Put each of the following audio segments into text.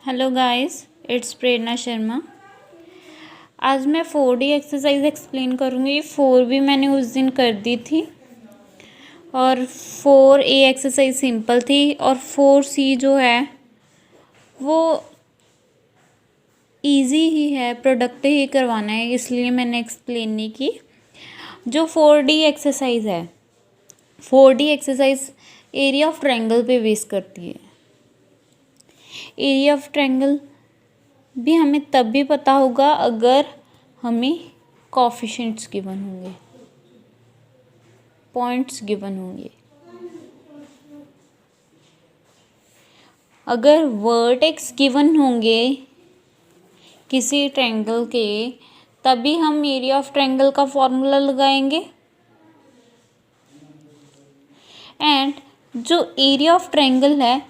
Hello guys, it's प्रेरणा शर्मा। आज मैं 4D exercise explain करूँगी। 4B मैंने उस दिन कर दी थी और 4A एक्सरसाइज सिंपल थी और 4C जो है वो इजी ही है, प्रोडक्ट ही करवाना है, इसलिए मैंने एक्सप्लेन नहीं की। जो 4D एक्सरसाइज है, 4D exercise area of triangle पे बेस करती है। एरिया ऑफ ट्रायंगल भी हमें तब भी पता होगा अगर हमें कोफिशिएंट्स गिवन होंगे, पॉइंट्स गिवन होंगे। अगर वर्टेक्स गिवन होंगे किसी ट्रायंगल के, तभी हम एरिया ऑफ ट्रायंगल का फॉर्मूला लगाएंगे। एंड जो एरिया ऑफ ट्रायंगल है,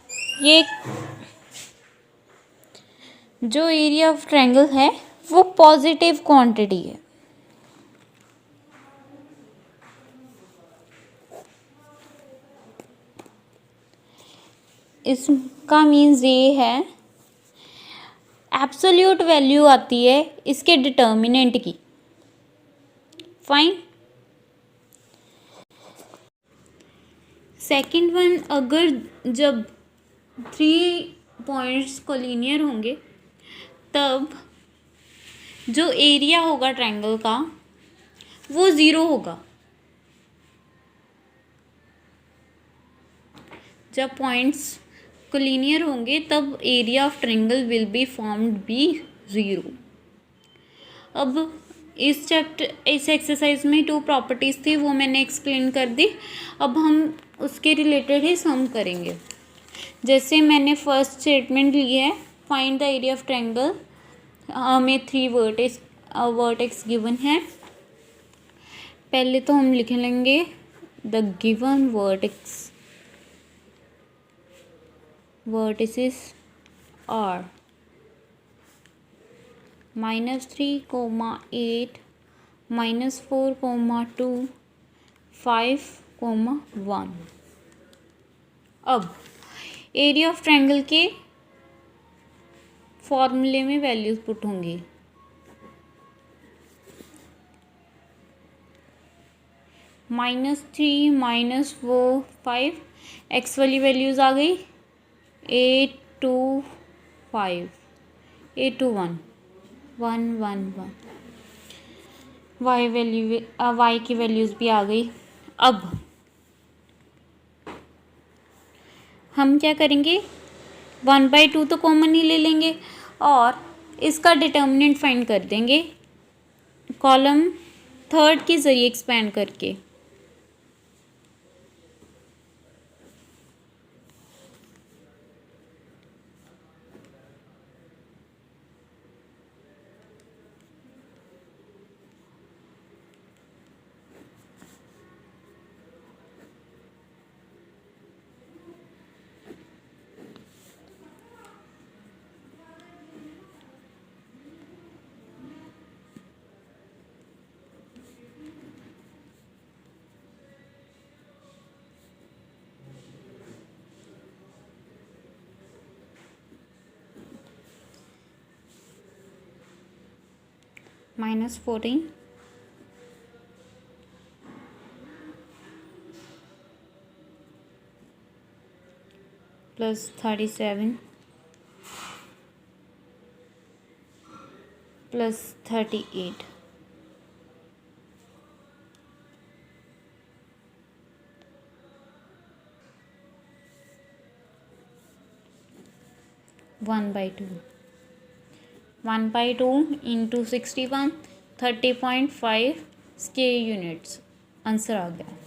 जो एरिया ऑफ ट्रायंगल है वो पॉजिटिव क्वांटिटी है। इसका मीन्स ये है, एब्सोल्यूट वैल्यू आती है इसके डिटर्मिनेंट की। फाइन। सेकंड वन, अगर जब 3 पॉइंट्स कोलिनियर होंगे तब जो एरिया होगा ट्रायंगल का वो 0 होगा। जब पॉइंट्स कोलिनियर होंगे तब area of triangle will be formed be 0। अब इस एक्सरसाइज में 2 प्रॉपर्टीज थी, वो मैंने एक्सप्लेन कर दी। अब हम उसके रिलेटेड ही सम करेंगे। जैसे मैंने फर्स्ट स्टेटमेंट ली है, find the area of triangle. हमें 3 वर्टेक्स गिवन है। पहले तो हम लिख लेंगे द गिवन vertices are -3, 8, -4, 2, 5, 1। अब एरिया ऑफ ट्रायंगल के फॉर्मूले में वैल्यूज पुट होंगी। -3, -4, 5, एक्स वाली वैल्यूज आ गई 8, 2, 5, 8, 2, 1, 1, 1, 1। वाई की वैल्यूज भी आ गई। अब हम क्या करेंगे, 1/2 तो कॉमन ही ले लेंगे और इसका डिटर्मिनेंट फाइंड कर देंगे कॉलम थर्ड के ज़रिए एक्सपेंड करके। -14 +37 +38 1/2 into 61, 30.5 स्क्वायर यूनिट्स आंसर आ गया।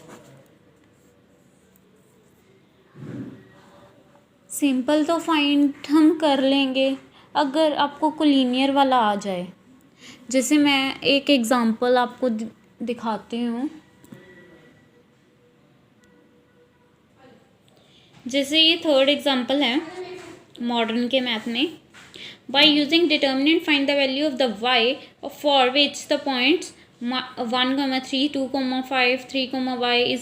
सिंपल तो फाइंड हम कर लेंगे। अगर आपको कोलिनियर वाला आ जाए, जैसे मैं एक एग्जांपल आपको दिखाती हूँ। जैसे ये थर्ड एग्जांपल है मॉडर्न के मैथ में। By using determinant, find the value of the y for which the points 1, 3, 2, 5, 3, y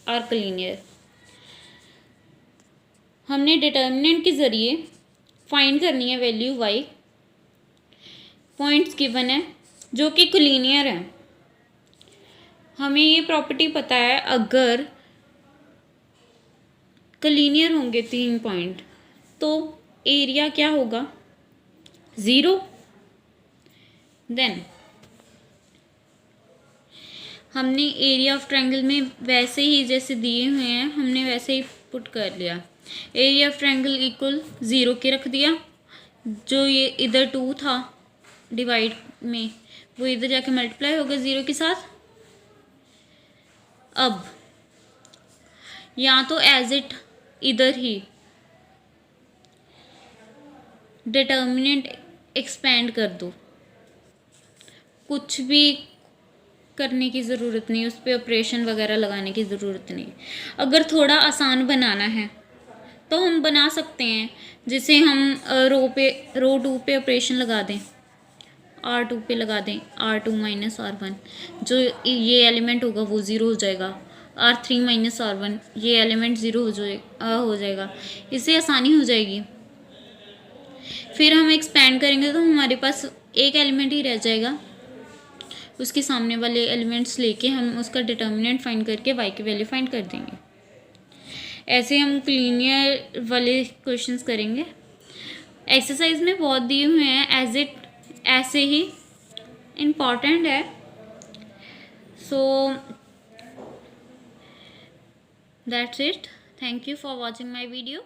are collinear। हमने डिटर्मिनेंट के ज़रिए फाइंड करनी है वैल्यू y, पॉइंट्स गिवन है जो कि कोलिनियर है। हमें ये प्रॉपर्टी पता है, अगर कोलिनियर होंगे 3 पॉइंट तो एरिया क्या होगा, 0। देन हमने एरिया ऑफ ट्रायंगल में वैसे ही जैसे दिए हुए हैं हमने वैसे ही पुट कर लिया। एरिया ऑफ ट्रायंगल इक्वल 0 के रख दिया, जो ये इधर 2 था डिवाइड में वो इधर जाके मल्टीप्लाई होगा 0 के साथ। अब या तो एज इट इधर ही डिटर्मिनेंट एक्सपेंड कर दो, कुछ भी करने की ज़रूरत नहीं, उस पर ऑपरेशन वगैरह लगाने की ज़रूरत नहीं। अगर थोड़ा आसान बनाना है तो हम बना सकते हैं, जिसे हम रो 2 पे ऑपरेशन लगा दें, R2 पे लगा दें, R2 माइनस R1, जो ये एलिमेंट होगा वो 0 हो जाएगा। R3 माइनस R1, ये एलिमेंट 0 हो जाएगा। इससे आसानी हो जाएगी। फिर हम एक्सपेंड करेंगे तो हमारे पास एक एलिमेंट ही रह जाएगा, उसके सामने वाले एलिमेंट्स लेके हम उसका डिटर्मिनेंट फाइंड करके y की वैल्यू फाइंड कर देंगे। ऐसे हम लीनियर वाले क्वेश्चंस करेंगे। एक्सरसाइज में बहुत दिए हुए हैं एज इट ऐसे ही इम्पॉर्टेंट है। So that's it, thank you for watching my video.